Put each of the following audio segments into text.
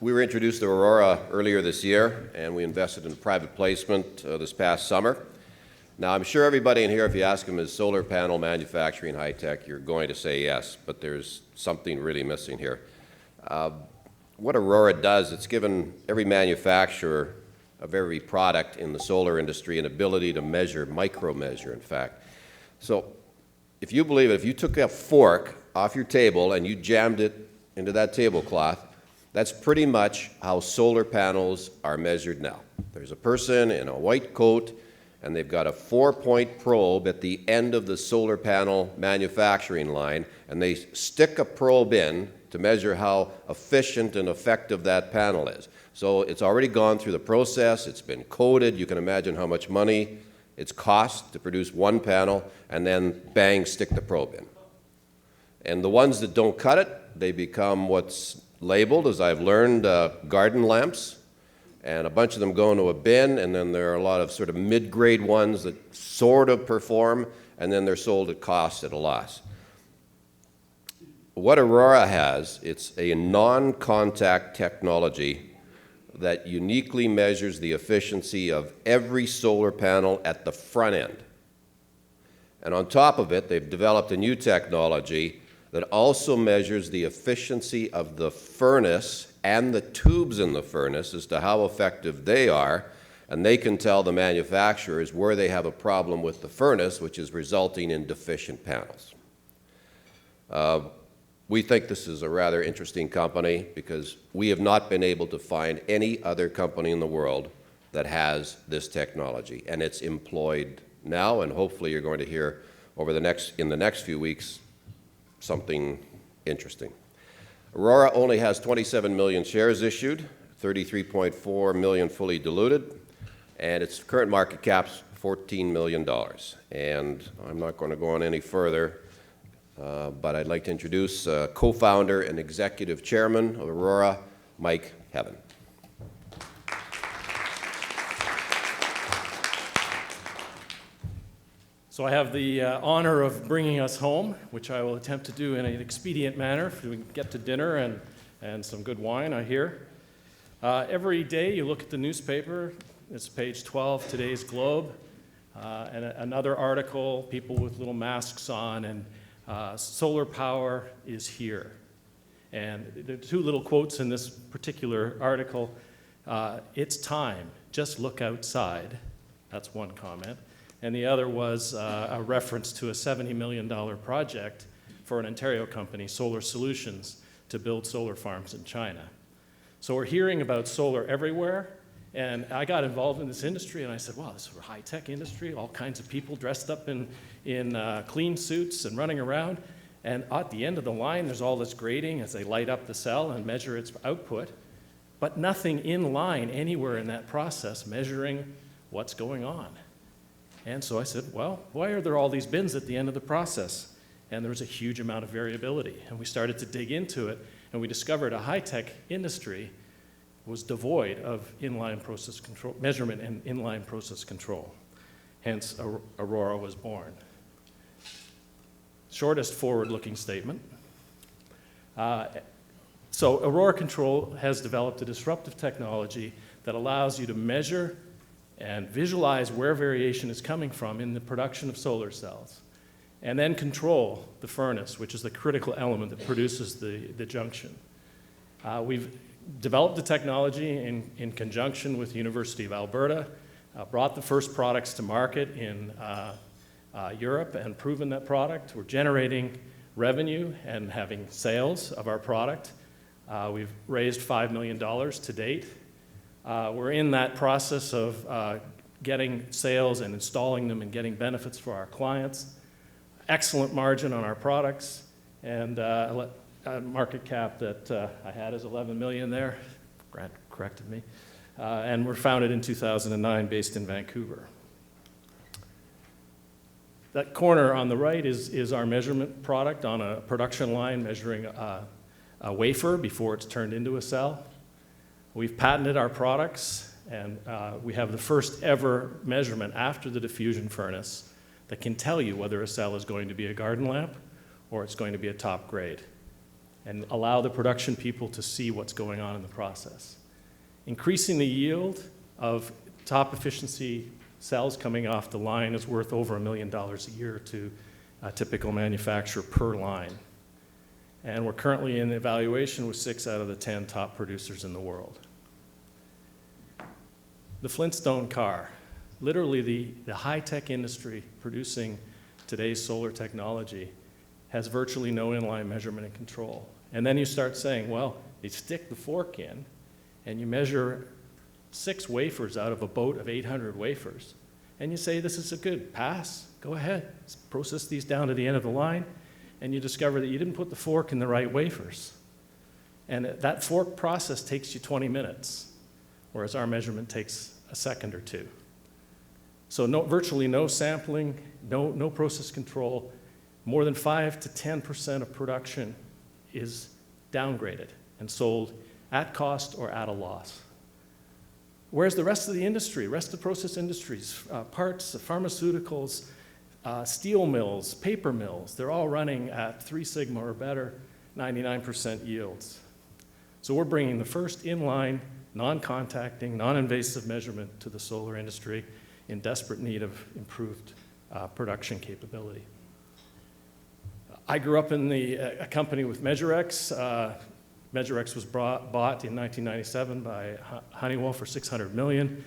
We were introduced to Aurora earlier this year, and we invested in a private placement this past summer. Now, I'm sure everybody in here, if you ask them, is solar panel manufacturing high-tech, you're going to say yes, but there's something really missing here. What Aurora does, it's given every manufacturer of every product in the solar industry an ability to measure, micro-measure, in fact. So if you believe it, if you took a fork off your table and you jammed it into that tablecloth, that's pretty much how solar panels are measured now. There's a person in a white coat, and they've got a 4-point probe at the end of the solar panel manufacturing line, and they stick a probe in to measure how efficient and effective that panel is. So it's already gone through the process, it's been coated, you can imagine how much money it's cost to produce one panel, and then bang, stick the probe in. And the ones that don't cut it, they become what's labeled, as I've learned, garden lamps, and a bunch of them go into a bin, and then there are a lot of sort of mid-grade ones that sort of perform, and then they're sold at cost at a loss. What Aurora has, it's a non-contact technology that uniquely measures the efficiency of every solar panel at the front end. And on top of it, they've developed a new technology that also measures the efficiency of the furnace and the tubes in the furnace as to how effective they are, and they can tell the manufacturers where they have a problem with the furnace, which is resulting in deficient panels. We think this is a rather interesting company because we have not been able to find any other company in the world that has this technology, and it's employed now, and hopefully you're going to hear in the next few weeks something interesting. Aurora only has 27 million shares issued, 33.4 million fully diluted, and its current market cap's $14 million. And I'm not going to go on any further, but I'd like to introduce co-founder and executive chairman of Aurora, Mike Heaven. So I have the honor of bringing us home, which I will attempt to do in an expedient manner so we can get to dinner and some good wine, I hear. Every day you look at the newspaper, it's page 12, today's Globe, and another article, people with little masks on, and solar power is here. And there are two little quotes in this particular article. It's time, just look outside. That's one comment. And the other was a reference to a $70 million project for an Ontario company, Solar Solutions, to build solar farms in China. So we're hearing about solar everywhere, and I got involved in this industry, and I said, wow, this is a high-tech industry, all kinds of people dressed up in clean suits and running around, and at the end of the line, there's all this grading as they light up the cell and measure its output, but nothing in line anywhere in that process measuring what's going on. And so I said, well, why are there all these bins at the end of the process? And there was a huge amount of variability. And we started to dig into it, and we discovered a high-tech industry was devoid of inline process control, measurement and inline process control. Hence, Aurora was born. Shortest forward-looking statement. So Aurora Control has developed a disruptive technology that allows you to measure and visualize where variation is coming from in the production of solar cells, and then control the furnace, which is the critical element that produces the junction. We've developed the technology in conjunction with the University of Alberta, brought the first products to market in Europe and proven that product. We're generating revenue and having sales of our product. We've raised $5 million to date. We're in that process of getting sales and installing them and getting benefits for our clients. Excellent margin on our products, and a market cap that I had is 11 million there. Grant corrected me. And we're founded in 2009, based in Vancouver. That corner on the right is our measurement product on a production line measuring a wafer before it's turned into a cell. We've patented our products, and we have the first ever measurement after the diffusion furnace that can tell you whether a cell is going to be a garden lamp or it's going to be a top grade. and allow the production people to see what's going on in the process. Increasing the yield of top efficiency cells coming off the line is worth over $1 million a year to a typical manufacturer per line. And we're currently in evaluation with 6 out of the 10 top producers in the world. The Flintstone car, literally the high-tech industry producing today's solar technology, has virtually no inline measurement and control. And then you start saying, well, you stick the fork in and you measure 6 wafers out of a boat of 800 wafers. And you say, this is a good pass, go ahead, process these down to the end of the line, and you discover that you didn't put the fork in the right wafers. And that fork process takes you 20 minutes, whereas our measurement takes a second or 2. So virtually no sampling, no process control. More than 5 to 10% of production is downgraded and sold at cost or at a loss. Whereas the rest of the industry, rest of the process industries, parts, pharmaceuticals, steel mills, paper mills, they're all running at 3 sigma or better, 99% yields. So we're bringing the first inline, non-contacting, non-invasive measurement to the solar industry in desperate need of improved production capability. I grew up in a company with MeasureX. MeasureX was bought in 1997 by Honeywell for $600 million.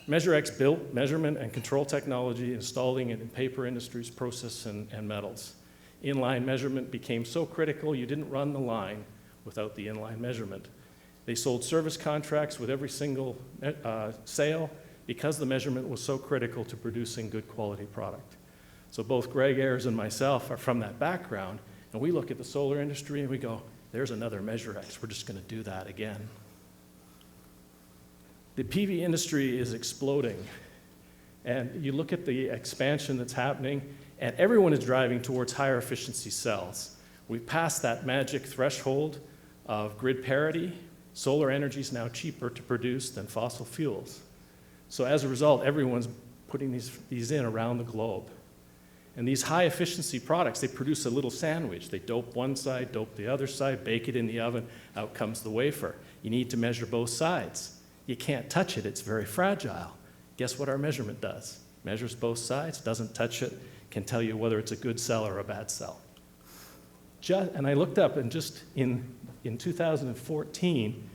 MeasureX built measurement and control technology, installing it in paper industries, process, and metals. Inline measurement became so critical, you didn't run the line without the inline measurement. They sold service contracts with every single sale because the measurement was so critical to producing good quality product. So both Greg Ayers and myself are from that background, and we look at the solar industry and we go, there's another MeasureX, we're just going to do that again. The PV industry is exploding, and you look at the expansion that's happening, and everyone is driving towards higher efficiency cells. We've passed that magic threshold of grid parity. Solar energy is now cheaper to produce than fossil fuels. So as a result, everyone's putting these in around the globe. And these high efficiency products, they produce a little sandwich. They dope one side, dope the other side, bake it in the oven, out comes the wafer. You need to measure both sides. You can't touch it, it's very fragile. Guess what our measurement does? Measures both sides, doesn't touch it, can tell you whether it's a good cell or a bad cell. And I looked up, and just in 2014,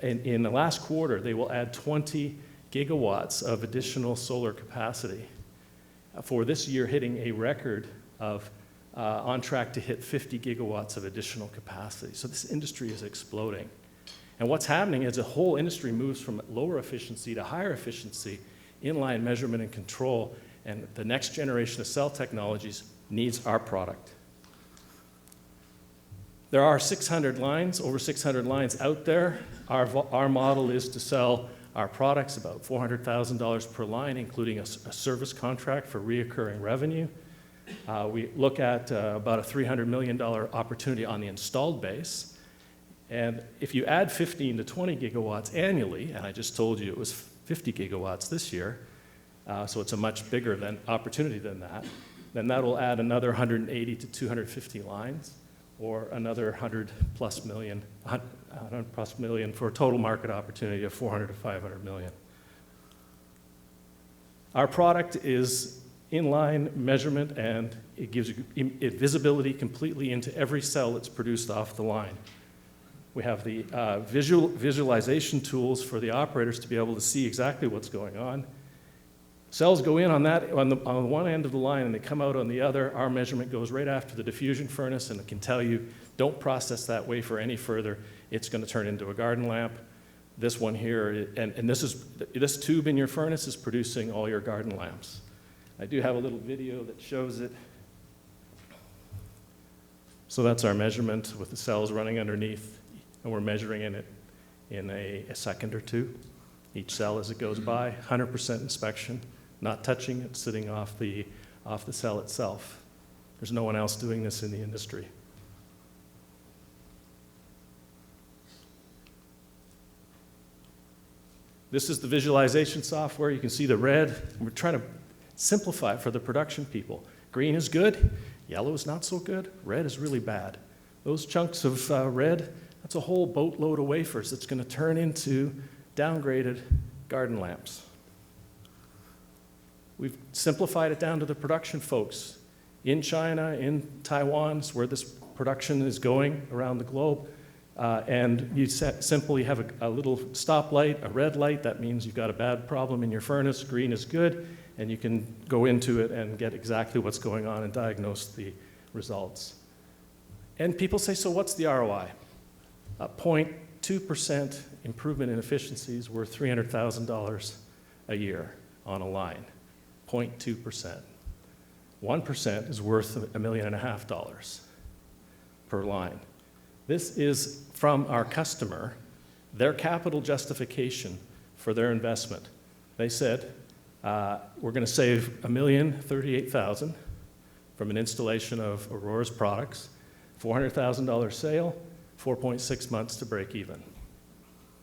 in the last quarter, they will add 20 gigawatts of additional solar capacity. For this year, hitting a record of on track to hit 50 gigawatts of additional capacity. So this industry is exploding. And what's happening is the whole industry moves from lower efficiency to higher efficiency, inline measurement and control, and the next generation of cell technologies needs our product. There are 600 lines, over 600 lines out there. Our model is to sell our products about $400,000 per line, including a service contract for reoccurring revenue. We look at about a $300 million opportunity on the installed base. And if you add 15 to 20 gigawatts annually, and I just told you it was 50 gigawatts this year, so it's a much bigger opportunity than that, then that will add another 180 to 250 lines, or another 100 plus million for a total market opportunity of 400 to 500 million. Our product is inline measurement, and it gives you visibility completely into every cell that's produced off the line. We have the visualization tools for the operators to be able to see exactly what's going on. Cells go in on one end of the line and they come out on the other. Our measurement goes right after the diffusion furnace, and it can tell you, don't process that wafer any further. It's going to turn into a garden lamp. This one here, and this tube in your furnace is producing all your garden lamps. I do have a little video that shows it. So that's our measurement with the cells running underneath, and we're measuring it in a second or two. Each cell as it goes by, 100% inspection, not touching it, sitting off the cell itself. There's no one else doing this in the industry. This is the visualization software. You can see the red. We're trying to simplify it for the production people. Green is good, yellow is not so good, red is really bad. Those chunks of red, that's a whole boatload of wafers that's going to turn into downgraded garden lamps. We've simplified it down to the production folks in China, in Taiwan, where this production is going around the globe. And you simply have a little stoplight, a red light. That means you've got a bad problem in your furnace. Green is good, and you can go into it and get exactly what's going on and diagnose the results. And people say, so what's the ROI? 0.2% improvement in efficiency is worth $300,000 a year on a line. 0.2%. 1% is worth $1.5 million per line. This is from our customer, their capital justification for their investment. They said, we're going to save $1,038,000 from an installation of Aurora's products, $400,000 sale, 4.6 months to break even.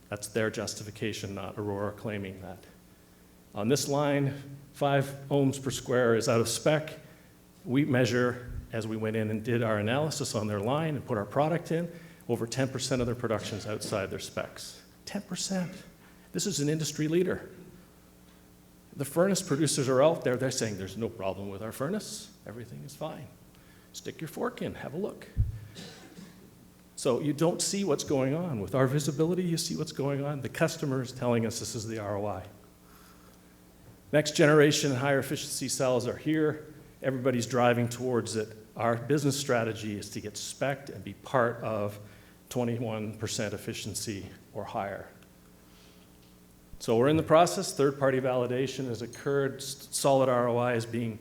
That's their justification, not Aurora claiming that. On this line, 5 ohms per square is out of spec. We measure, as we went in and did our analysis on their line and put our product in, over 10% of their production is outside their specs. 10%. This is an industry leader. The furnace producers are out there, they're saying there's no problem with our furnace, everything is fine. Stick your fork in, have a look. So you don't see what's going on. With our visibility, you see what's going on. The customer is telling us this is the ROI. Next generation higher efficiency cells are here. Everybody's driving towards it. Our business strategy is to get spec'd and be part of 21% efficiency or higher. So we're in the process. Third-party validation has occurred. Solid ROI is being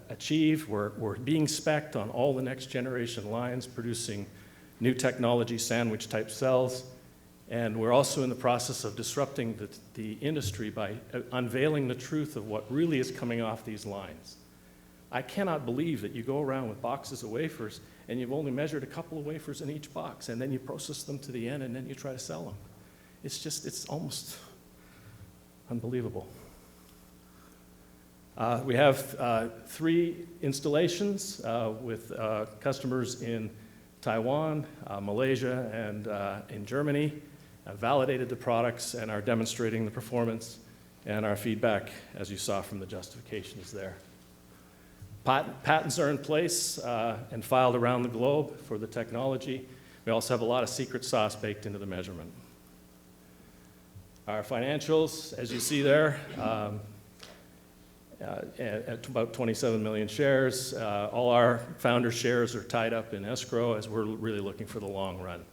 achieved. We're being spec'd on all the next generation lines, producing new technology sandwich-type cells. And we're also in the process of disrupting the industry by unveiling the truth of what really is coming off these lines. I cannot believe that you go around with boxes of wafers and you've only measured a couple of wafers in each box, and then you process them to the end and then you try to sell them. It's almost unbelievable. We have 3 installations with customers in Taiwan, Malaysia, and in Germany. Validated the products and are demonstrating the performance, and our feedback, as you saw from the justification, is there. Patents are in place and filed around the globe for the technology. We also have a lot of secret sauce baked into the measurement. Our financials, as you see there, at about 27 million shares. All our founder shares are tied up in escrow as we're really looking for the long run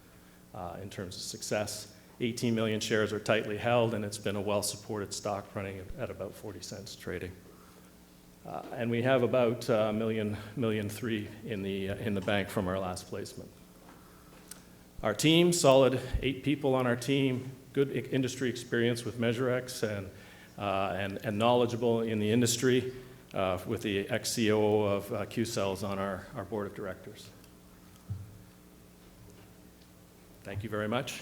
in terms of success. 18 million shares are tightly held, and it's been a well-supported stock running at about 40 cents trading. And we have about $1.3 million in the bank from our last placement. Our team, solid 8 people on our team, good industry experience with MeasureX and knowledgeable in the industry with the ex-COO of Q-Cells on our board of directors. Thank you very much.